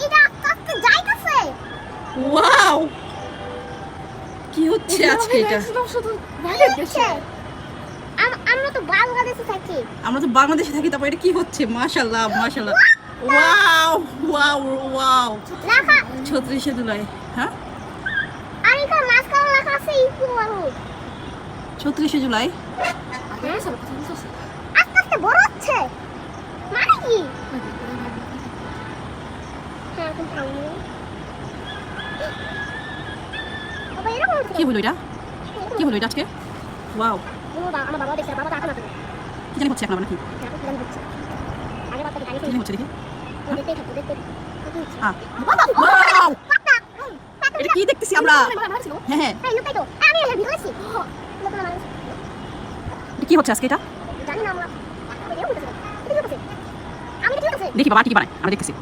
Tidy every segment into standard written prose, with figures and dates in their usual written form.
এটা আস্তে যাইতাছে। ওয়াও, কি হচ্ছে আজকে এটা? আমরা তো বাংলাদেশে থাকি। আমরা তো বাংলাদেশে থাকি, তারপর এটা কি হচ্ছে? মাশাআল্লাহ মাশাআল্লাহ, ওয়াও ওয়াও ওয়াও। লেখা 36 জুলাই, হ্যাঁ আর এটা মাঝখানে লেখা আছে ইকো মানুষ। 36 জুলাই। আস্তে আস্তে বড় হচ্ছে মানে কি? হ্যাঁ তুমি থামো। বাবা এরকম হচ্ছে কি হলো এটা? কি হলো এটা আজকে? ওয়াও, আমার বাবা দেখছে, বাবা তো এখন আছে। কি জানি হচ্ছে এখন আবার নাকি? এখন কি জানি হচ্ছে। আগে বাচ্চাকে কি গাড়ি জানি হচ্ছে দেখি। দেখতে থাকো দেখতে। কি হচ্ছে? ওয়াও, পাতা এটা কি দেখতেছি আমরা? হ্যাঁ হ্যাঁ, এই লোকটাই তো আমি ভিডিওছি। লোকটা মানুষ এটা কি হচ্ছে আজকে এটা? জানি না আমরা এরকম হচ্ছে। এটা কি হচ্ছে? আমি ঠিক আছে দেখি বাবা কি বানায়, আমরা দেখতেছি।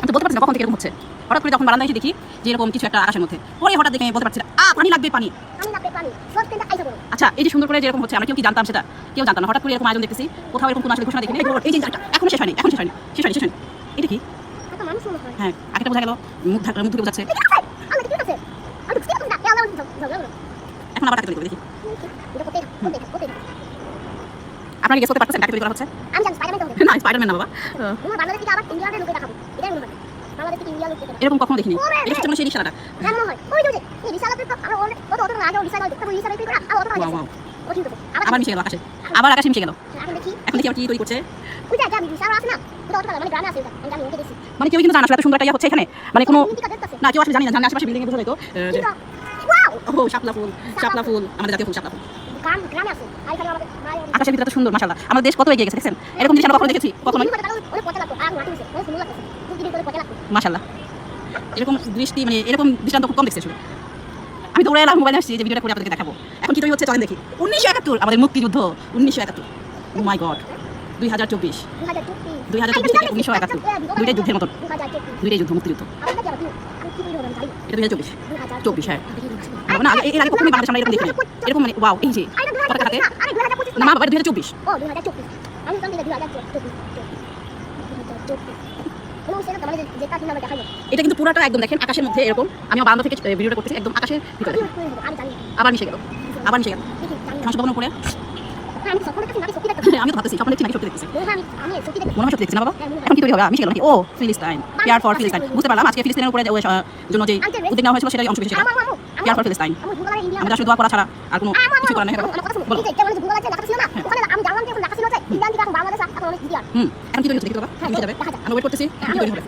আমি তো বলতে পারছি না কখন থেকে এরকম হচ্ছে। হঠাৎ করে যখন বারান্দায় এসে দেখি যে এরকম কিছু একটা আকাশের মধ্যে, পরে হঠাৎ দেখে বলতে পারছি না পানি লাগবে পানি। আমি না পানি সব কিন্তু আইসা বলো। আচ্ছা, এই যে সুন্দর করে যেরকম হচ্ছে আমরা কেউ কি জানতাম সেটা? কেউ জানতাম না। হঠাৎ করে এরকম আয়োজন দেখতেছি, কোথাও এরকম কোনো আসলে ঘোষণা দেখিনি। এই যে জায়গাটা এখন শেষ হয়নি, এখন শেষ হয়নি, শেষ হয়নি, শেষ হয়নি। এটা কি? এত মানুষ মনে হয়। হ্যাঁ, আগেটা বোঝা গেল, মুখ ঢুকে বোঝাচ্ছে। আমি ঠিক আছে আমি ঠিক আছে না আল্লাহ ঝগড়া এখন আবার কাকে তৈরি করে দেখি। এটা কোতে আপনারা গেস করতে পারতেছেন কাকে তৈরি করা হচ্ছে? আমি জানি স্পাইডারম্যান তো হবে না, স্পাইডারম্যান না বাবা। তোমার বাংলাদেশ থেকে আবার ইন্ডিয়ানের লোকে দেখাবো এটাই মনে হয় বাংলাদেশ থেকে ইন্ডিয়ার লোকে দেখাবো এরকম কখনো দেখিনি। এটা হচ্ছে মানে সেই রিকশাটা। জানো মনে হয় ওই যে এই রিসালাতে তো আমরা অত আগে রিসালা দেখতে ওই রিসালা করা আর অত আগে ওয়াও ওয়াও, ও ঠিক আছে আবার মিশে গেল আকাশে, আবার আকাশে মিশে গেল। এখন দেখি এখন দেখি আবার কি তৈরি করছে। ওই যে আমি রিসালা আছে না ওটা অত মানে গ্রামে আছে ওটা আমি জানি ওকে দেখি মানে কেউ কিন্তু জানা আসলে এত সুন্দর একটা ইয়ে হচ্ছে এখানে, মানে কোনো তুমি কি দেখতেছ না কেউ আসলে জানি না, জানি আশেপাশে বিল্ডিং এ বোঝা যেত। ওয়াও ও শাপলা ফুল, শাপলা ফুল, আমাদের জাতীয় ফুল শাপলা ফুল। গ্রামে আছে আর এখানে আমাদের আকাশের ভিতরে এত সুন্দর, মাশাআল্লাহ। আমাদের দেশ কত এগিয়ে গেছে দেখছেন? এরকম জিনিস আমরা কখনো দেখেছি? কখনো অনেক পচা লাগতো আর মাটি হইছে অনেক সুন্দর লাগতেছে তুমি কি করে পচা লাগতো মাশাআল্লাহ। এরকম দৃষ্টি মানে এরকম দৃষ্টান্ত খুব কম দেখছি আসলে। আমি দৌড়ে এলাম মোবাইলে আসছি যে ভিডিওটা করে আপনাদেরকে দেখাবো। এখন কি তৈরি হচ্ছে চলেন দেখি। 1971 আমাদের মুক্তিযুদ্ধ, 1971। ও মাই গড, 2024 2024 থেকে 1971, দুইটাই যুদ্ধের মতন, দুইটাই যুদ্ধ, মুক্তিযুদ্ধ। এটা 2024, হ্যাঁ। না এর আগে কখনোই বাংলাদেশ আমরা এরকম দেখিনি। এরকম মানে ওয়াও, এই যে পতাকা হাতে। না মা বাবা, এটা 2024। ও 2024 আমি জানি 2024 এটা কিন্তু পুরোটা একদম দেখেন আকাশের মধ্যে এরকম। আমি বারান্দা থেকে ভিডিওটা করতেছি, একদম আকাশের ভিতরে আবার মিশে গেল, আবার মিশে গেল। এখন সব পরে আমি তো ভাবতেছি স্বপ্ন দেখছি নাকি সত্যি দেখতেছি। মনে হয় সত্যি দেখছি না বাবা। এখন কি তৈরি হবে? মিশে গেল নাকি? ও ফিলিস্তাইন, কেয়ার ফর ফিলিস্তাইন। বুঝতে পারলাম আজকে ফিলিস্তিনের উপরে জন্য যে উদ্যোগ নেওয়া হয়েছিল সেটাই অংশ বিশেষ। Care for ফিলিস্তাইন। আমাদের আসলে দোয়া করা ছাড়া আর কোনো কিছু করার নেই। বলো। এখন কি তৈরি হচ্ছে দেখি তো বাবা? কি যাবে? আমি ওয়েট করতেছি। কি তৈরি হবে?